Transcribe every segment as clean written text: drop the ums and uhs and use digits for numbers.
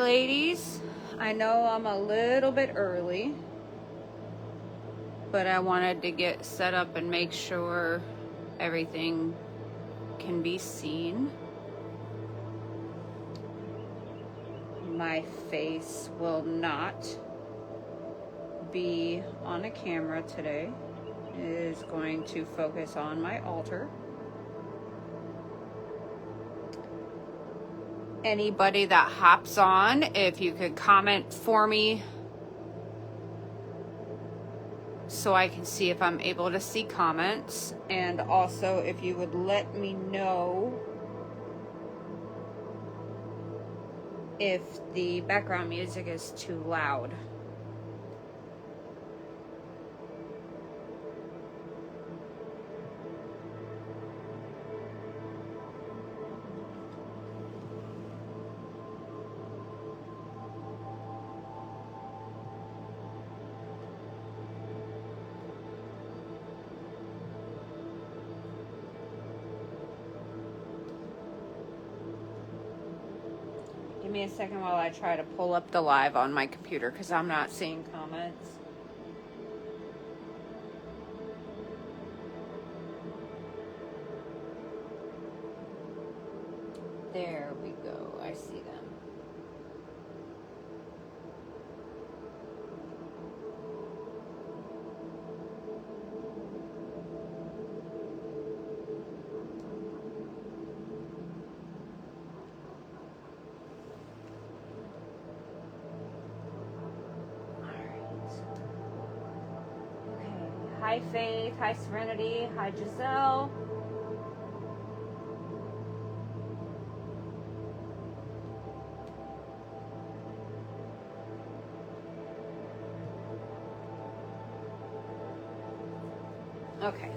ladies. I know I'm a little bit early, but I wanted to get set up and make sure everything can be seen. My face will not be on a camera today. It is going to focus on my altar. Anybody that hops on, if you could comment for me so I can see if I'm able to see comments, and also if you would let me know if the background music is too loud. Give me a second while I try to pull up the live on my computer because I'm not seeing comments. There we go. I see them. Hi Faith, hi Serenity, hi Giselle. Okay.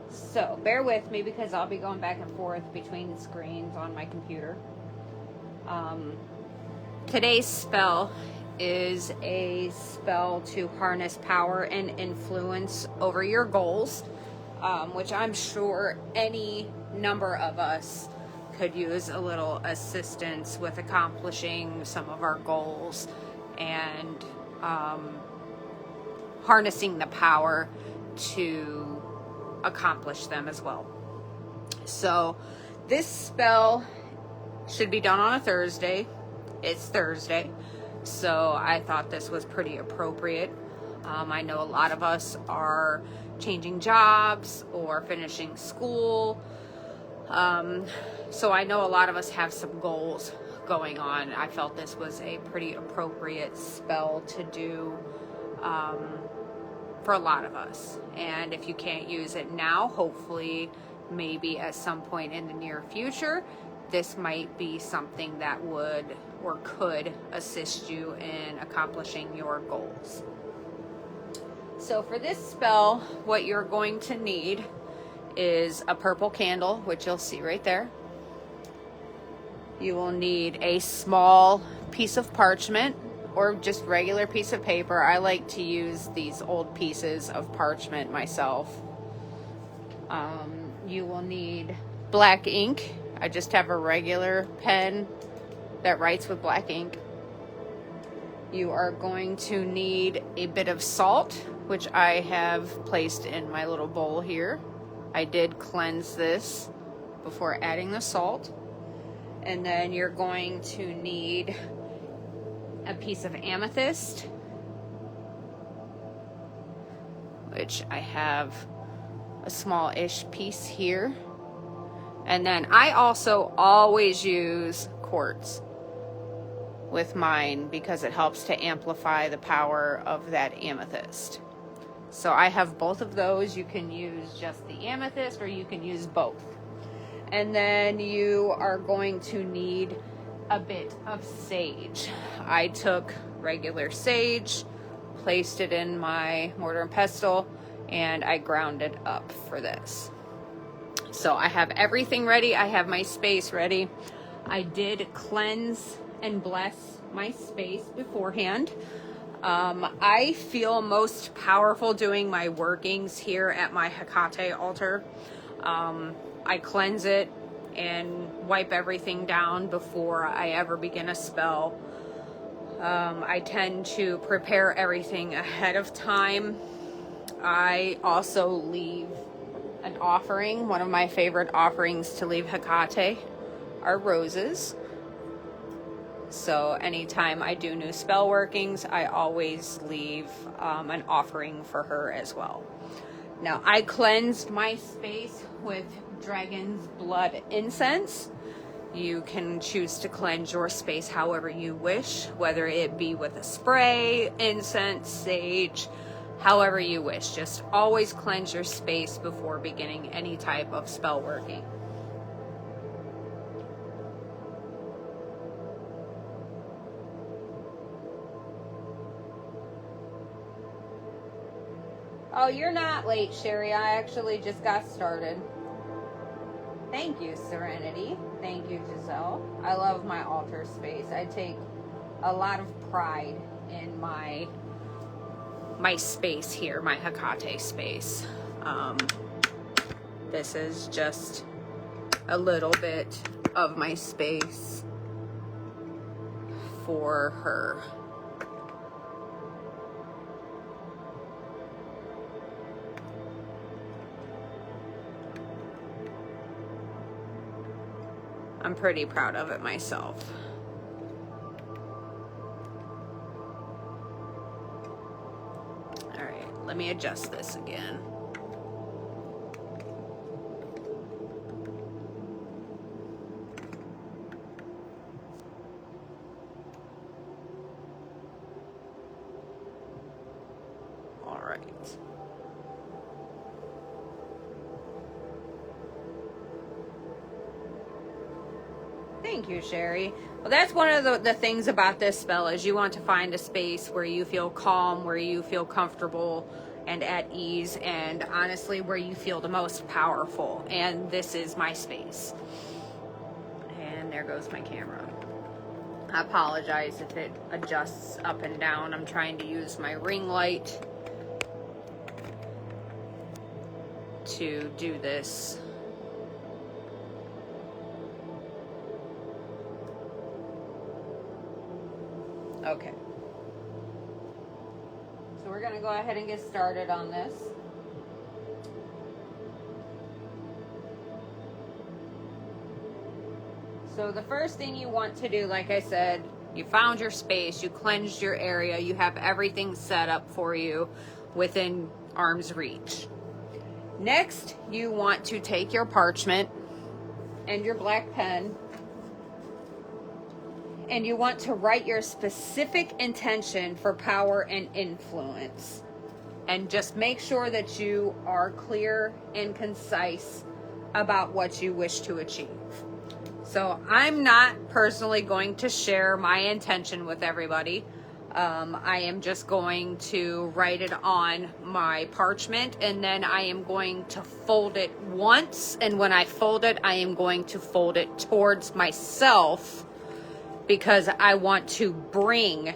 So bear with me because I'll be going back and forth between screens on my computer. Today's spell is a spell to harness power and influence over your goals, which I'm sure any number of us could use a little assistance with accomplishing some of our goals and harnessing the power to accomplish them as well. So this spell should be done on a Thursday. It's Thursday. So I thought this was pretty appropriate. I know a lot of us are changing jobs or finishing school. So I know a lot of us have some goals going on. I felt this was a pretty appropriate spell to do for a lot of us. And if you can't use it now, hopefully maybe at some point in the near future, this might be something that would or could assist you in accomplishing your goals. So for this spell, what you're going to need is a purple candle, which you'll see right there. You will need a small piece of parchment or just regular piece of paper. I like to use these old pieces of parchment myself. You will need black ink. I just have a regular pen that writes with black ink. You are going to need a bit of salt, which I have placed in my little bowl here. I did cleanse this before adding the salt. And then you're going to need a piece of amethyst, which I have a small-ish piece here. And then I also always use quartz with mine because it helps to amplify the power of that amethyst. So I have both of those. You can use just the amethyst or you can use both. And then you are going to need a bit of sage. I took regular sage, placed it in my mortar and pestle, and I ground it up for this. So I have everything ready. I have my space ready. I did cleanse and bless my space beforehand. I feel most powerful doing my workings here at my Hecate altar. I cleanse it and wipe everything down before I ever begin a spell. I tend to prepare everything ahead of time. I also leave an offering. One of my favorite offerings to leave Hecate are roses. So anytime I do new spell workings, I always leave an offering for her as well. Now, I cleansed my space with dragon's blood incense. You can choose to cleanse your space however you wish, whether it be with a spray, incense, sage, however you wish. Just always cleanse your space before beginning any type of spell working. Oh, you're not late, Sherry. I actually just got started. Thank you, Serenity. Thank you, Giselle. I love my altar space. I take a lot of pride in my space here, my Hecate space. This is just a little bit of my space for her. I'm pretty proud of it myself. All right, let me adjust this again. All right. Thank you, Sherry. Well, that's one of the things about this spell is you want to find a space where you feel calm, where you feel comfortable and at ease, and honestly, where you feel the most powerful. And this is my space. And there goes my camera. I apologize if it adjusts up and down. I'm trying to use my ring light to do this. Okay. So we're going to go ahead and get started on this. So the first thing you want to do, like I said, you found your space, you cleansed your area, you have everything set up for you within arm's reach. Next, you want to take your parchment and your black pen, and you want to write your specific intention for power and influence. And just make sure that you are clear and concise about what you wish to achieve. So I'm not personally going to share my intention with everybody. I am just going to write it on my parchment, and then I am going to fold it once. And when I fold it, I am going to fold it towards myself, because I want to bring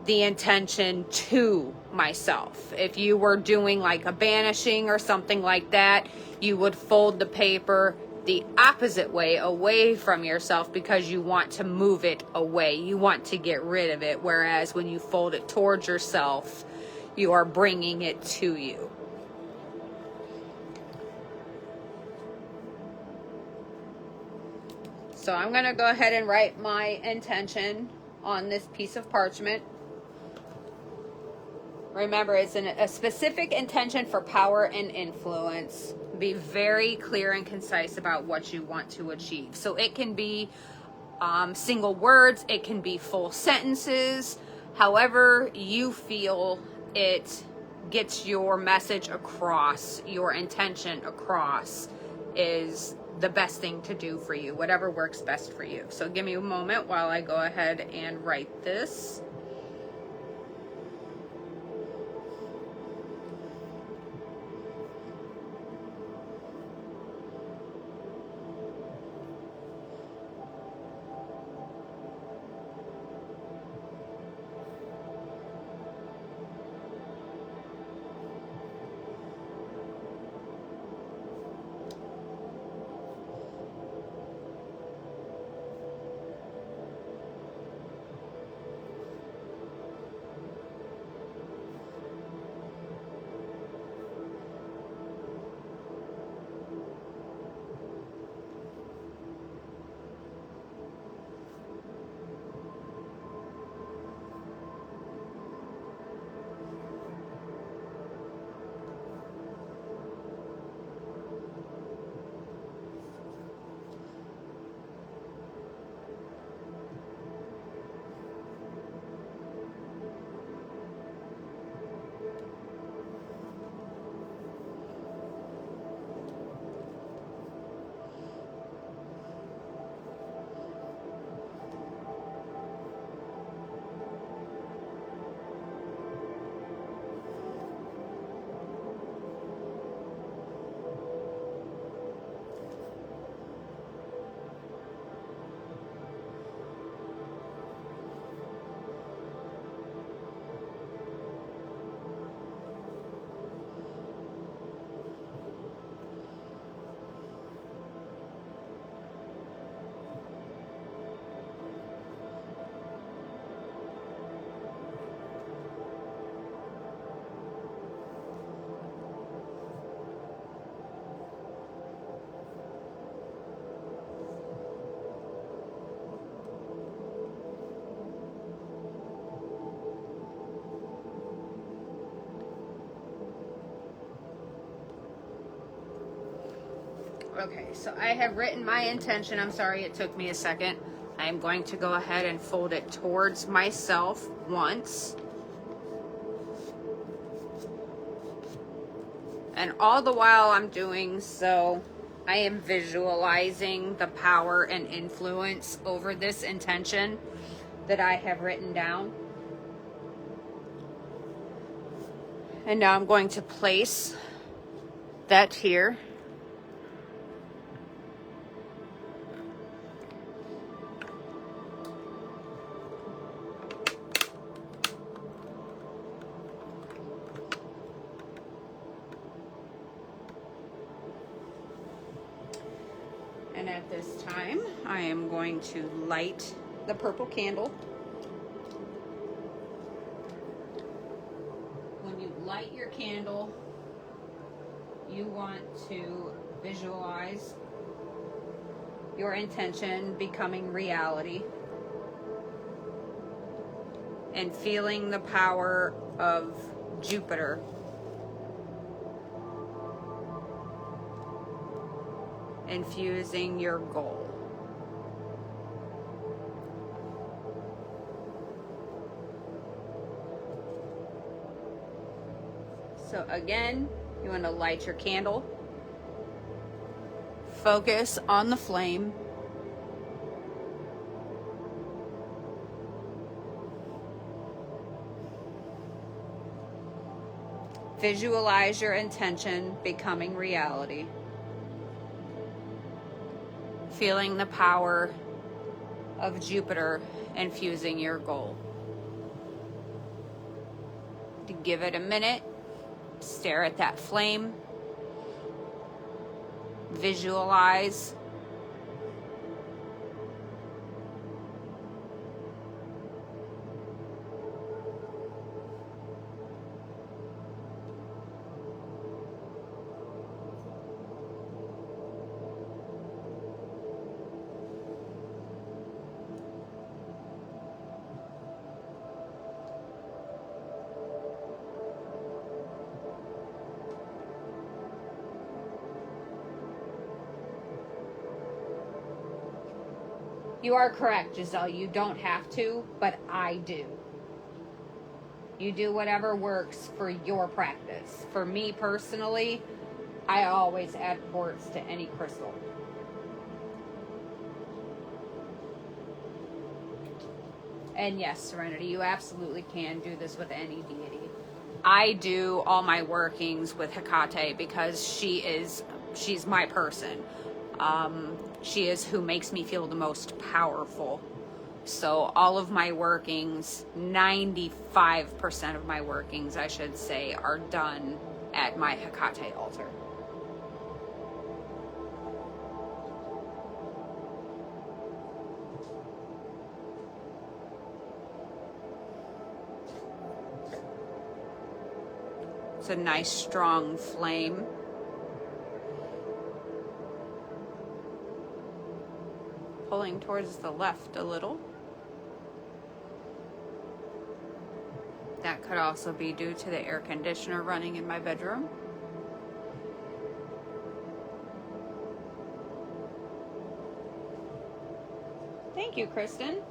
the intention to myself. If you were doing like a banishing or something like that, you would fold the paper the opposite way, away from yourself, because you want to move it away. You want to get rid of it. Whereas when you fold it towards yourself, you are bringing it to you. So I'm going to go ahead and write my intention on this piece of parchment. Remember, it's a specific intention for power and influence. Be very clear and concise about what you want to achieve. So it can be single words, it can be full sentences, however you feel it gets your message across, your intention across, is the best thing to do for you, whatever works best for you. So give me a moment while I go ahead and write this. Okay, so I have written my intention. I'm sorry it took me a second. I'm going to go ahead and fold it towards myself once. And all the while I'm doing so, I am visualizing the power and influence over this intention that I have written down. And now I'm going to place that here. And at this time, I am going to light the purple candle. When you light your candle, you want to visualize your intention becoming reality and feeling the power of Jupiter infusing your goal. So again, you want to light your candle, focus on the flame, visualize your intention becoming reality. Feeling the power of Jupiter infusing your goal. To give it a minute, stare at that flame, visualize. You are correct, Giselle. You don't have to, but I do. You do whatever works for your practice. For me personally, I always add quartz to any crystal. And yes, Serenity, you absolutely can do this with any deity. I do all my workings with Hecate because she's my person. She is who makes me feel the most powerful. So all of my workings, 95% of my workings, I should say, are done at my Hecate altar. It's a nice strong flame. Pulling towards the left a little. That could also be due to the air conditioner running in my bedroom. Thank you, Kristen.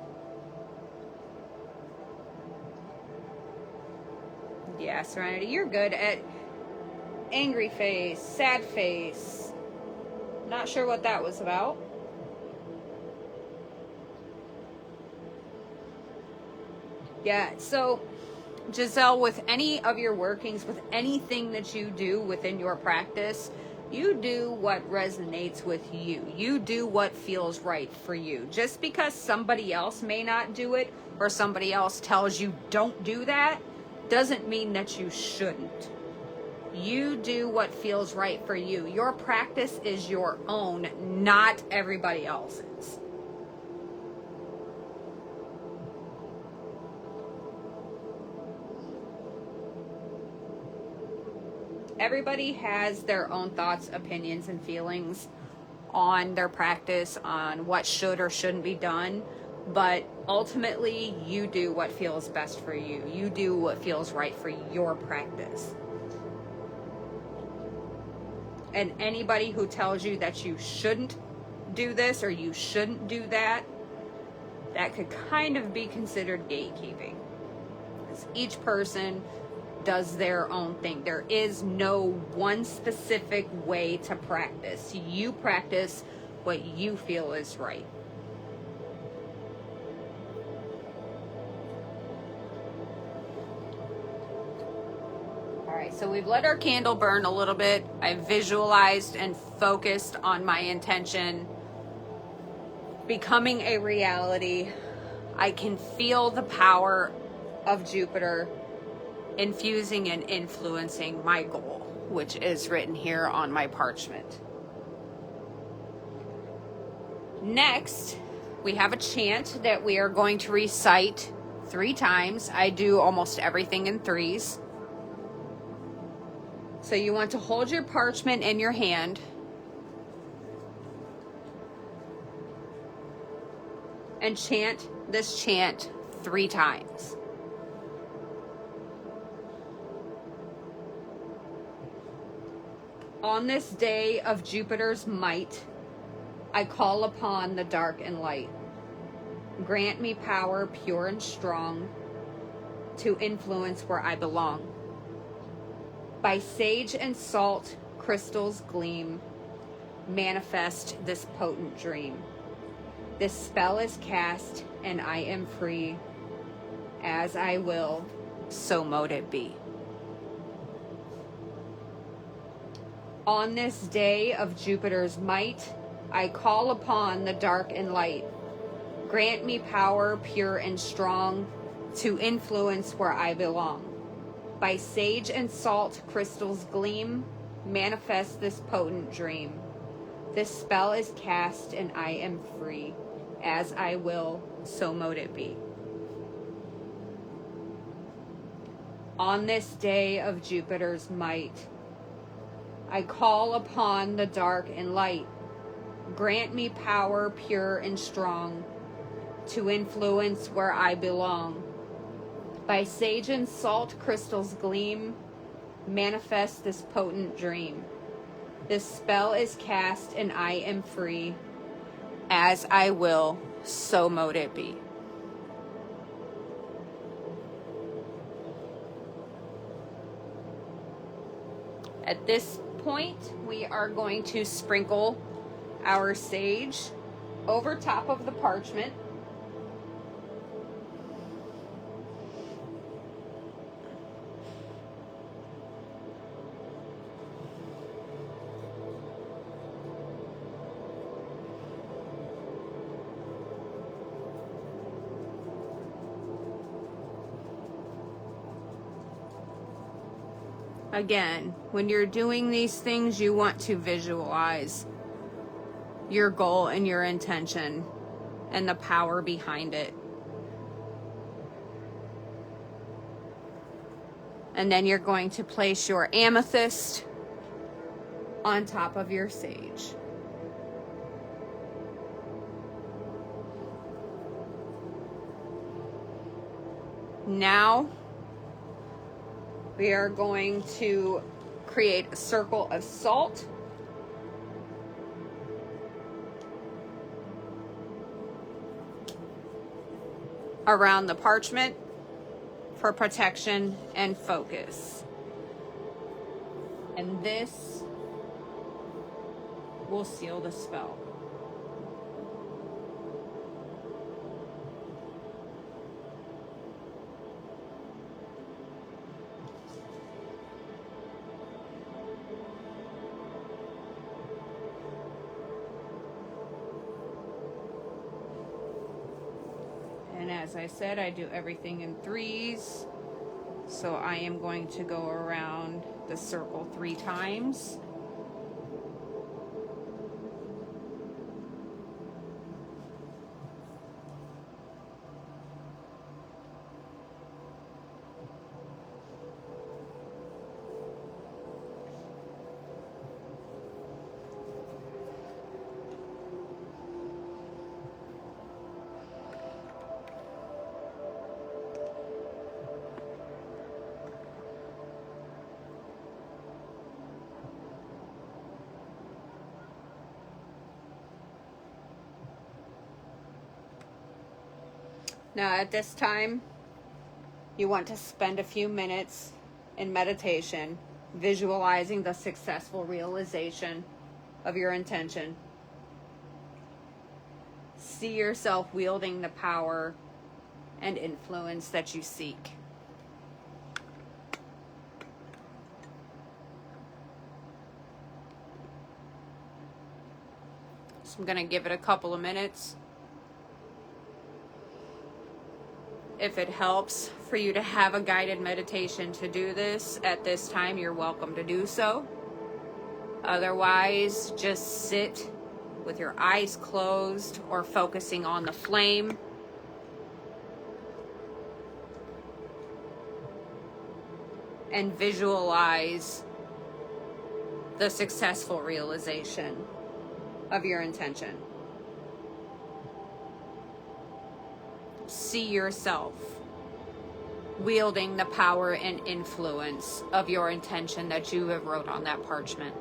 Yeah, Serenity, you're good at angry face, sad face. Not sure what that was about. Yeah, so Giselle, with any of your workings, with anything that you do within your practice, you do what resonates with you. You do what feels right for you. Just because somebody else may not do it or somebody else tells you don't do that doesn't mean that you shouldn't. You do what feels right for you. Your practice is your own, not everybody else's. Everybody has their own thoughts, opinions, and feelings on their practice, on what should or shouldn't be done. But ultimately, you do what feels best for you. You do what feels right for your practice. And anybody who tells you that you shouldn't do this or you shouldn't do that, that could kind of be considered gatekeeping. Because each person does their own thing. There is no one specific way to practice. You practice what you feel is right. Alright, so we've let our candle burn a little bit. I visualized and focused on my intention becoming a reality. I can feel the power of Jupiter infusing and influencing my goal, which is written here on my parchment. Next, we have a chant that we are going to recite 3 times. I do almost everything in 3s. So you want to hold your parchment in your hand. And chant this chant 3 times. On this day of Jupiter's might, I call upon the dark and light. Grant me power pure and strong to influence where I belong. By sage and salt, crystals gleam, manifest this potent dream. This spell is cast, and I am free. As I will, so mote it be. On this day of Jupiter's might, I call upon the dark and light. Grant me power pure and strong to influence where I belong. By sage and salt, crystals gleam, manifest this potent dream. This spell is cast, and I am free. As I will, so mote it be. On this day of Jupiter's might, I call upon the dark and light. Grant me power pure and strong to influence where I belong. By sage and salt, crystals gleam, manifest this potent dream. This spell is cast, and I am free. As I will, so mote it be. At this point, we are going to sprinkle our sage over top of the parchment. Again, when you're doing these things, you want to visualize your goal and your intention and the power behind it. And then you're going to place your amethyst on top of your sage. Now, we are going to create a circle of salt. Around the parchment for protection and focus. And this will seal the spell. And as I said, I do everything in 3s. So I am going to go around the circle 3 times. Now at this time, you want to spend a few minutes in meditation, visualizing the successful realization of your intention. See yourself wielding the power and influence that you seek. So I'm going to give it a couple of minutes. If it helps for you to have a guided meditation to do this at this time, you're welcome to do so. Otherwise, just sit with your eyes closed or focusing on the flame. And visualize the successful realization of your intention. See yourself wielding the power and influence of your intention that you have wrote on that parchment.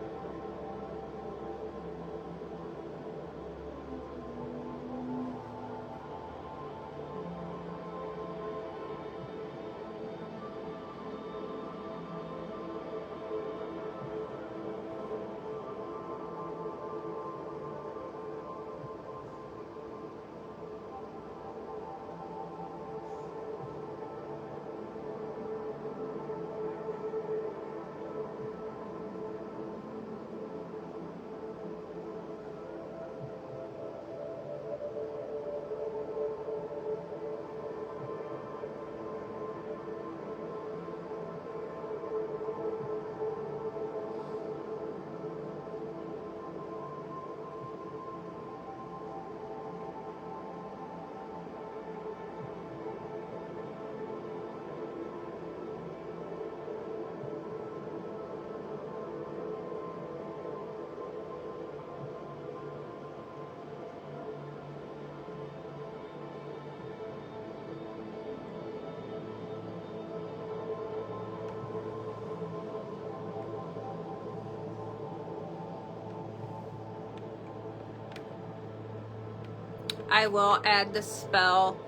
I will add the spell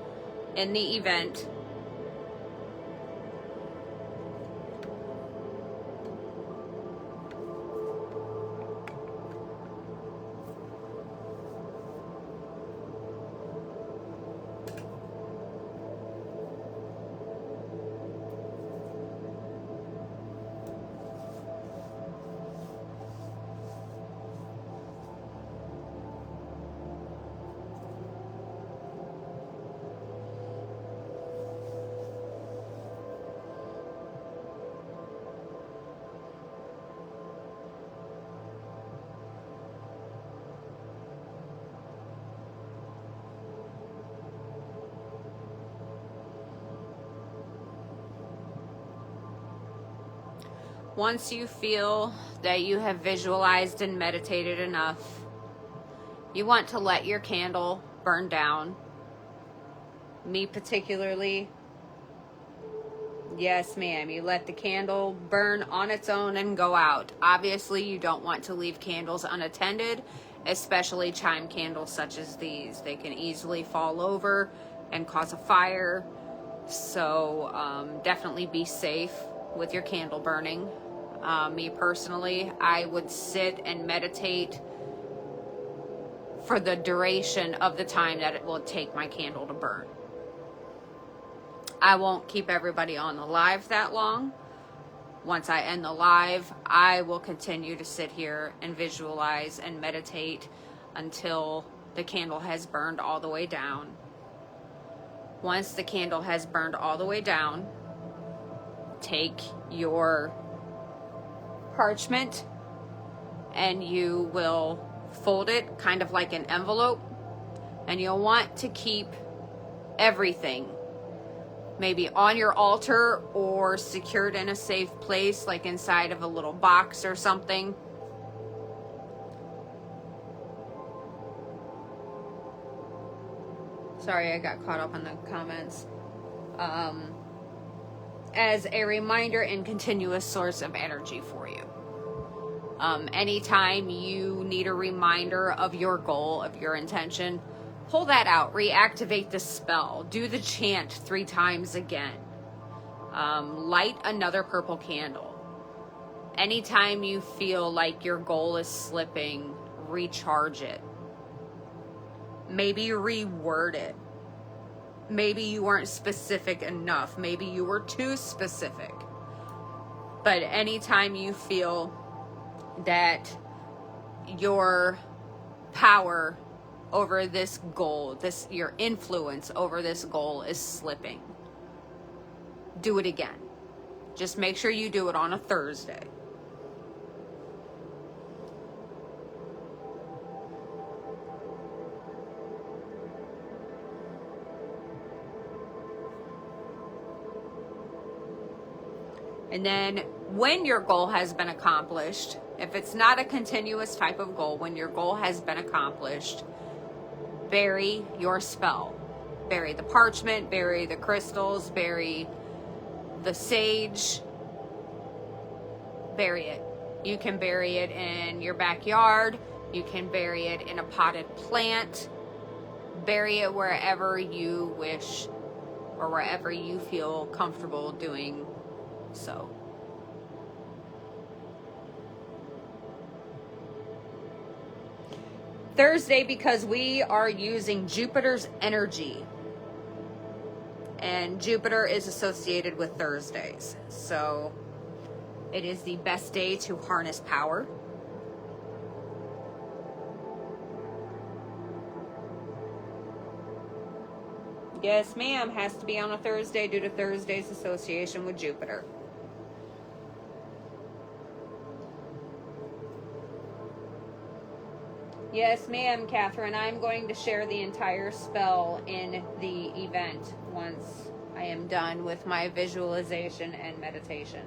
in the event. Once you feel that you have visualized and meditated enough, you want to let your candle burn down. Me particularly, yes ma'am, you let the candle burn on its own and go out. Obviously, you don't want to leave candles unattended, especially chime candles such as these. They can easily fall over and cause a fire, so definitely be safe with your candle burning. Me personally, I would sit and meditate for the duration of the time that it will take my candle to burn. I won't keep everybody on the live that long. Once I end the live, I will continue to sit here and visualize and meditate until the candle has burned all the way down. Once the candle has burned all the way down, take your parchment and you will fold it kind of like an envelope, and you'll want to keep everything maybe on your altar or secured in a safe place, like inside of a little box or something. Sorry, I got caught up in the comments. As a reminder and continuous source of energy for you. Anytime you need a reminder of your goal, of your intention, pull that out, reactivate the spell, do the chant 3 times again. Light another purple candle. Anytime you feel like your goal is slipping, recharge it. Maybe reword it. Maybe you weren't specific enough. Maybe you were too specific. But anytime you feel that your power over this goal, your influence over this goal is slipping, do it again. Just make sure you do it on a Thursday. And then when your goal has been accomplished, if it's not a continuous type of goal, when your goal has been accomplished, bury your spell. Bury the parchment, bury the crystals, bury the sage. Bury it. You can bury it in your backyard. You can bury it in a potted plant. Bury it wherever you wish or wherever you feel comfortable doing so. Thursday, because we are using Jupiter's energy, and Jupiter is associated with Thursdays, so it is the best day to harness power. Yes, ma'am, has to be on a Thursday due to Thursday's association with Jupiter. Yes, ma'am, Catherine. I'm going to share the entire spell in the event once I am done with my visualization and meditation.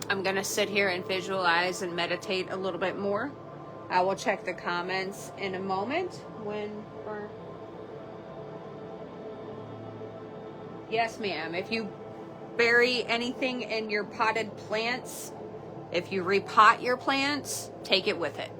I'm going to sit here and visualize and meditate a little bit more. I will check the comments in a moment Yes, ma'am. If you bury anything in your potted plants, if you repot your plants, take it with it.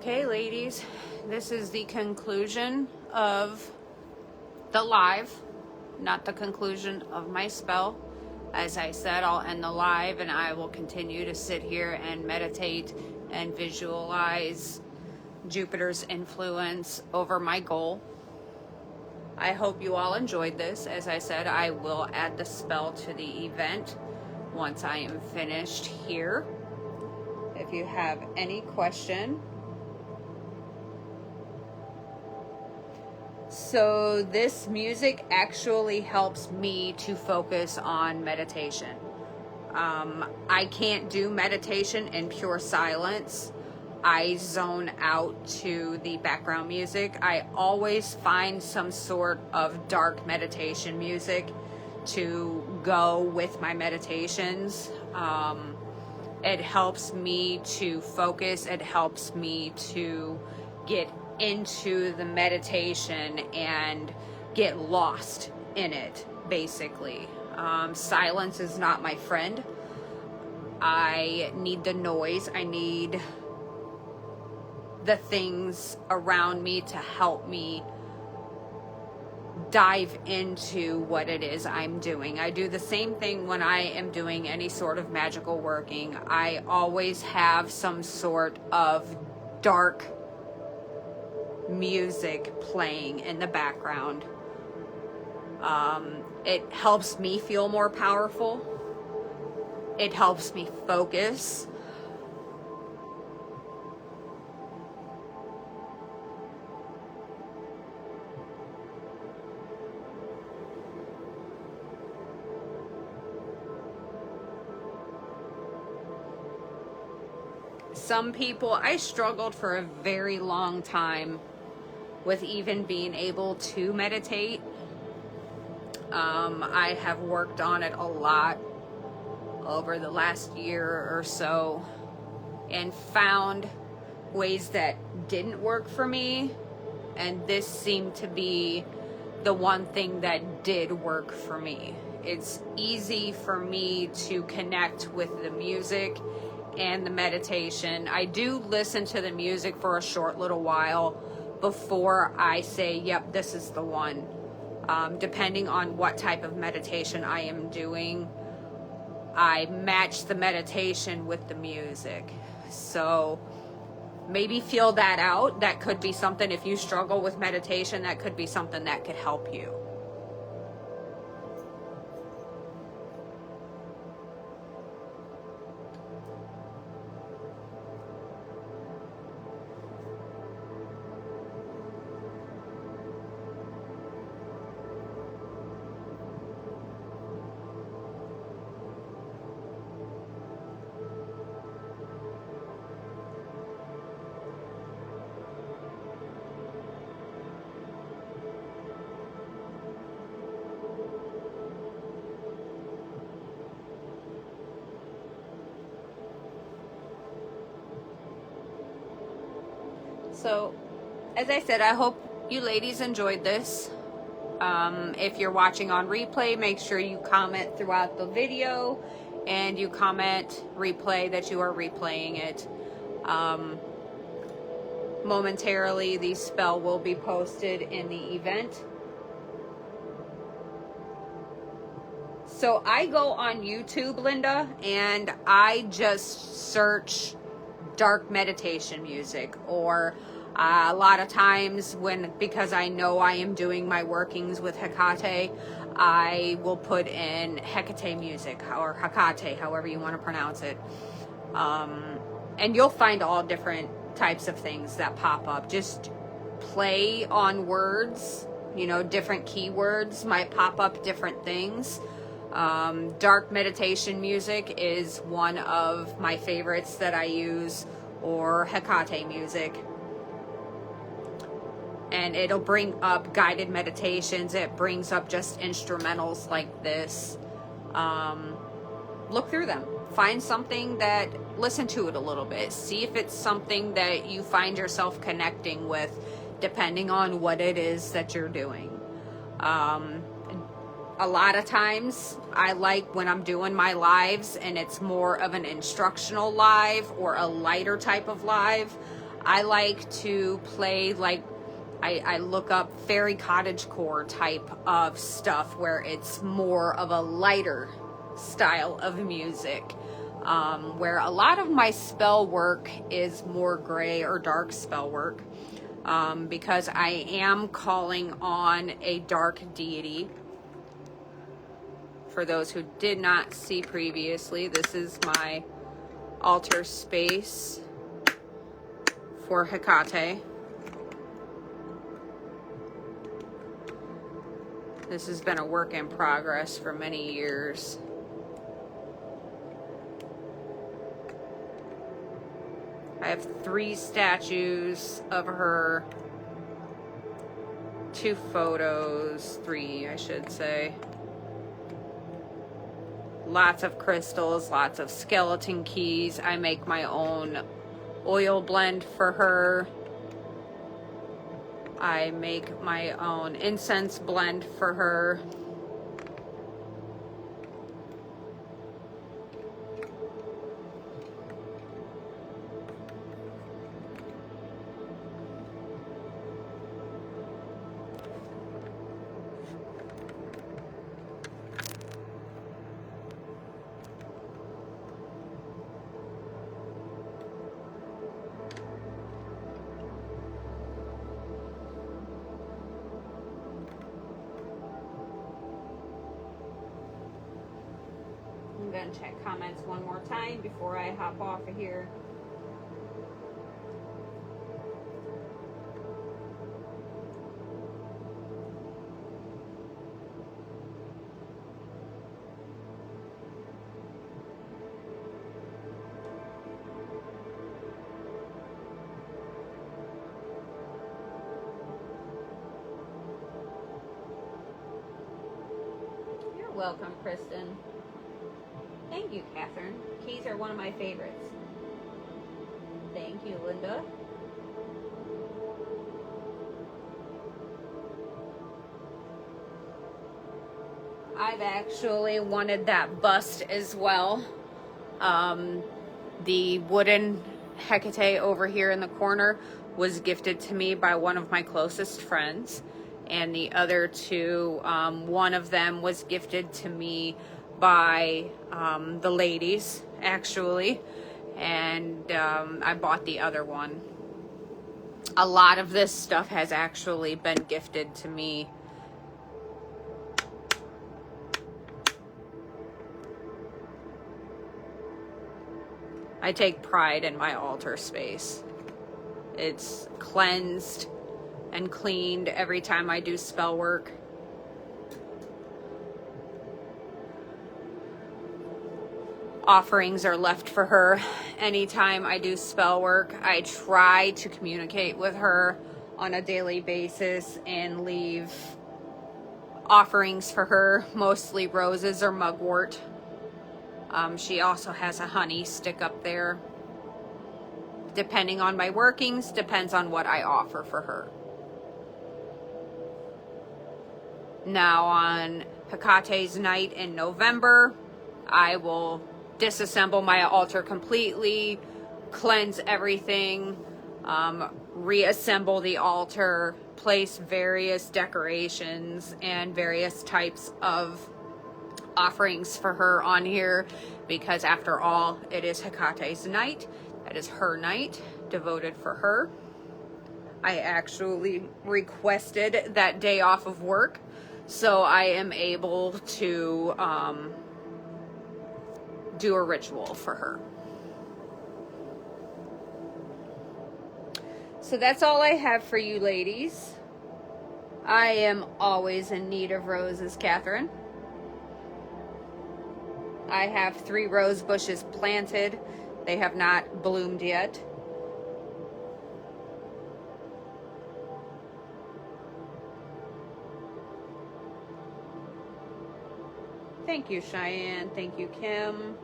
Okay, ladies, this is the conclusion of the live, not the conclusion of my spell. As I said, I'll end the live and I will continue to sit here and meditate and visualize Jupiter's influence over my goal. I hope you all enjoyed this. As I said, I will add the spell to the event once I am finished here. If you have any question. So this music actually helps me to focus on meditation. I can't do meditation in pure silence. I zone out to the background music. I always find some sort of dark meditation music to go with my meditations. It helps me to focus. It helps me to get into the meditation and get lost in it, basically. Silence is not my friend. I need the noise. I need the things around me to help me dive into what it is I'm doing. I do the same thing when I am doing any sort of magical working. I always have some sort of dark music playing in the background. It helps me feel more powerful. It helps me focus. Some people, I struggled for a very long time with even being able to meditate. I have worked on it a lot over the last year or so and found ways that didn't work for me, and this seemed to be the one thing that did work for me. It's easy for me to connect with the music and the meditation. I do listen to the music for a short little while before I say, yep, this is the one. Depending on what type of meditation I am doing, I match the meditation with the music. So maybe feel that out. That could be something, if you struggle with meditation, that could be something that could help you. So, as I said, I hope you ladies enjoyed this. If you're watching on replay, make sure you comment throughout the video and you comment replay that you are replaying it. Momentarily, the spell will be posted in the event. So I go on YouTube, Linda, and I just search dark meditation music, or a lot of times because I know I am doing my workings with Hecate, I will put in Hecate music, or Hecate, however you want to pronounce it. And you'll find all different types of things that pop up. Just play on words, different keywords might pop up different things. Dark meditation music is one of my favorites that I use, or Hecate music. And it'll bring up guided meditations. It brings up just instrumentals like this. Look through them. Find something listen to it a little bit. See if it's something that you find yourself connecting with, depending on what it is that you're doing. A lot of times I like when I'm doing my lives and it's more of an instructional live or a lighter type of live, I like to play like, I look up fairy cottagecore type of stuff where it's more of a lighter style of music, where a lot of my spell work is more gray or dark spell work, because I am calling on a dark deity. For those who did not see previously, this is my altar space for Hecate. This has been a work in progress for many years. I have 3 statues of her, 2 photos, 3 I should say. Lots of crystals, lots of skeleton keys. I make my own oil blend for her. I make my own incense blend for her. I'm going to check comments one more time before I hop off of here. You're welcome, Kristen. Thank you, Catherine. Keys are one of my favorites. Thank you, Linda. I've actually wanted that bust as well. The wooden Hecate over here in the corner was gifted to me by one of my closest friends. And the other 2, one of them was gifted to me by the ladies, actually, and I bought the other one. A lot of this stuff has actually been gifted to me. I take pride in my altar space. It's cleansed and cleaned every time I do spell work. Offerings are left for her anytime I do spell work. I try to communicate with her on a daily basis and leave offerings for her, mostly roses or mugwort. She also has a honey stick up there. Depending on my workings, depends on what I offer for her. Now on Hecate's night in November, I will disassemble my altar completely, cleanse everything, reassemble the altar, place various decorations and various types of offerings for her on here, because after all, it is Hecate's night. That is her night, devoted for her. I actually requested that day off of work, so I am able to do a ritual for her. So that's all I have for you ladies. I am always in need of roses, Catherine. I have 3 rose bushes planted. They have not bloomed yet. Thank you, Cheyenne. Thank you, Kim.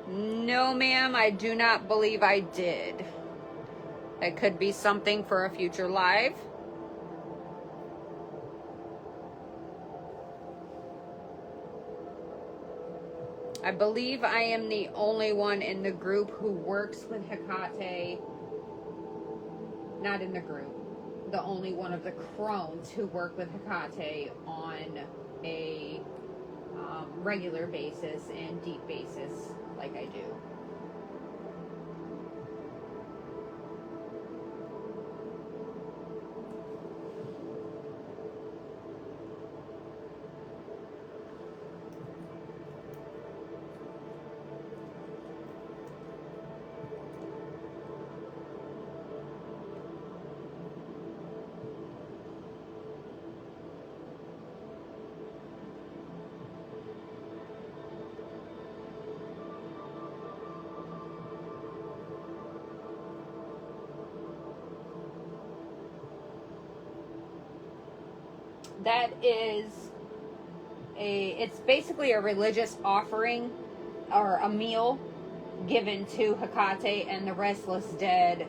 No, ma'am, I do not believe I did. That could be something for a future live. I believe I am the only one in the group who works with Hecate. Not in the group. The only one of the crones who work with Hecate on a regular basis and deep basis like I do. That is it's basically a religious offering or a meal given to Hecate and the restless dead.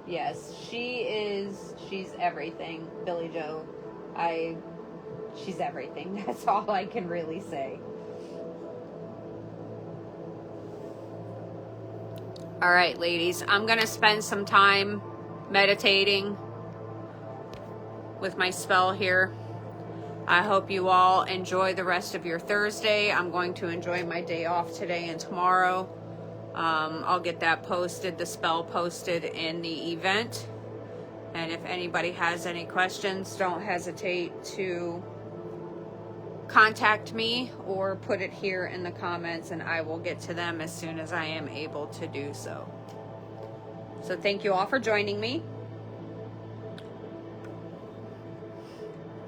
Yes, she's everything, Billy Joe. She's everything. That's all I can really say. All right, ladies, I'm going to spend some time meditating with my spell here. I hope you all enjoy the rest of your Thursday. I'm going to enjoy my day off today and tomorrow. I'll get that posted, the spell posted in the event. And if anybody has any questions, don't hesitate to contact me or put it here in the comments and I will get to them as soon as I am able to do so. So thank you all for joining me.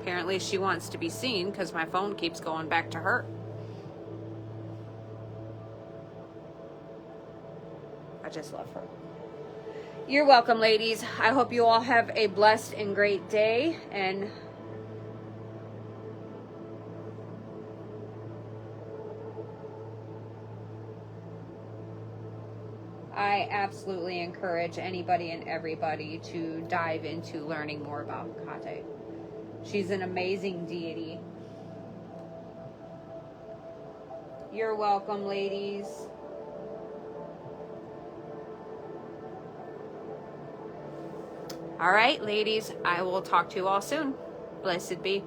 Apparently she wants to be seen because my phone keeps going back to her. I just love her. You're welcome, ladies. I hope you all have a blessed and great day, and I absolutely encourage anybody and everybody to dive into learning more about Hecate. She's an amazing deity. You're welcome, ladies. All right, ladies, I will talk to you all soon. Blessed be.